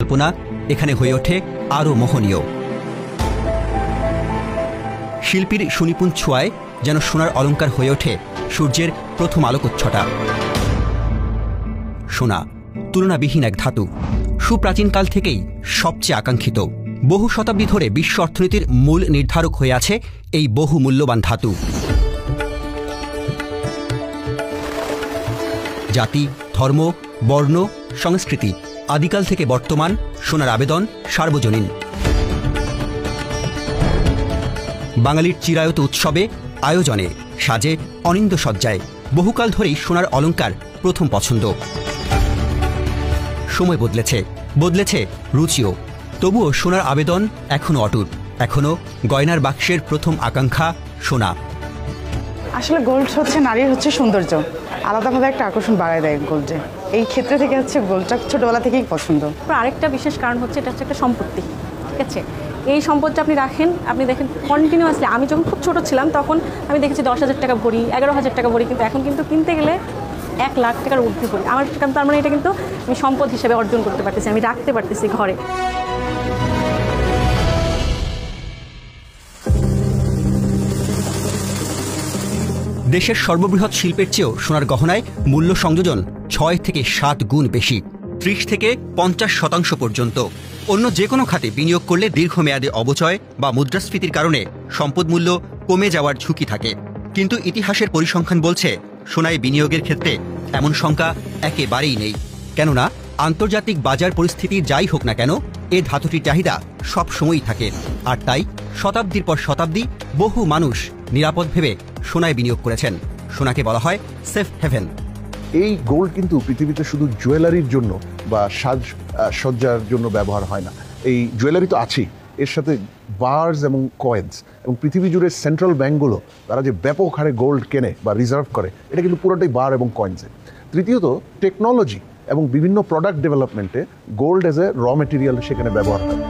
উপস্থাপনা এখানে হয়ে ওঠে আরও মোহনীয়। শিল্পীর সুনিপুণ ছোঁয়ায় যেন সোনার অলঙ্কার হয়ে ওঠে সূর্যের প্রথম আলোকচ্ছটা। সোনা তুলনাবিহীন এক ধাতু, সুপ্রাচীনকাল থেকেই সবচেয়ে আকাঙ্ক্ষিত। বহু শতাব্দী ধরে বিশ্ব অর্থনীতির মূল নির্ধারক হয়ে আছে এই বহু মূল্যবান ধাতু। জাতি, ধর্ম, বর্ণ, সংস্কৃতি আদিকাল থেকে বর্তমান সোনার আবেদন সার্বজনীন। বাঙালির চিরায়ত উৎসবে, আয়োজনে, সাজে, অনিন্দ সজ্জায় বহুকাল ধরেই সোনার অলঙ্কার প্রথম পছন্দ। সময় বদলেছে, বদলেছে রুচিও, তবুও সোনার আবেদন এখনও অটুট। এখনও গয়নার বাক্সের প্রথম আকাঙ্ক্ষা সোনা। আসলে গোল্ড হচ্ছে নারীর সৌন্দর্য, আলাদাভাবে একটা আকর্ষণ বাড়ায় দেয় গোল্ডে। এই ক্ষেত্রে থেকে গোল্ডটা ছোটবেলা থেকেই পছন্দ। আরেকটা বিশেষ কারণ হচ্ছে এটা হচ্ছে একটা সম্পত্তি, ঠিক আছে? এই সম্পদটা আপনি রাখেন, আপনি দেখেন কন্টিনিউয়াসলি। আমি যখন খুব ছোট ছিলাম তখন আমি দেখেছি 10,000 টাকা ভরি, 11,000 টাকা ভরি, কিন্তু এখন কিন্তু কিনতে গেলে 1 লাখ টাকার ঊর্ধ্বে ভরি। আমার তার মানে এটা কিন্তু আমি সম্পদ হিসেবে অর্জন করতে পারতেছি, আমি রাখতে পারতেছি ঘরে। দেশের সর্ববৃহৎ শিল্পের চেয়েও সোনার গহনায় মূল্য সংযোজন 6 থেকে 7 গুণ বেশি, 30 থেকে 50% পর্যন্ত। অন্য যে কোনো খাতে বিনিয়োগ করলে দীর্ঘমেয়াদে অবচয় বা মুদ্রাস্ফীতির কারণে সম্পদ মূল্য কমে যাওয়ার ঝুঁকি থাকে। কিন্তু ইতিহাসের পরিসংখ্যান বলছে সোনায় বিনিয়োগের ক্ষেত্রে এমন শঙ্কা একেবারেই নেই। কেননা আন্তর্জাতিক বাজার পরিস্থিতি যাই হোক না কেন, এ ধাতুটির চাহিদা সব সময়ই থাকে। আর তাই শতাব্দীর পর শতাব্দী বহু মানুষ নিরাপদ ভেবে সোনায় বিনিয়োগ করেছেন। সোনাকে বলা হয় সেফ হেভেন। এই গোল্ড কিন্তু পৃথিবীতে শুধু জুয়েলারির জন্য বা সাজসজ্জার জন্য ব্যবহার হয় না। এই জুয়েলারি তো আছেই, এর সাথে বার্স এবং কয়েন্স, এবং পৃথিবী জুড়ে সেন্ট্রাল ব্যাঙ্কগুলো তারা যে ব্যাপক হারে গোল্ড কেনে বা রিজার্ভ করে, এটা কিন্তু পুরোটাই বার এবং কয়েন্সে। তৃতীয়ত, টেকনোলজি এবং বিভিন্ন প্রোডাক্ট ডেভেলপমেন্টে gold as a raw material সেখানে ব্যবহার হয়।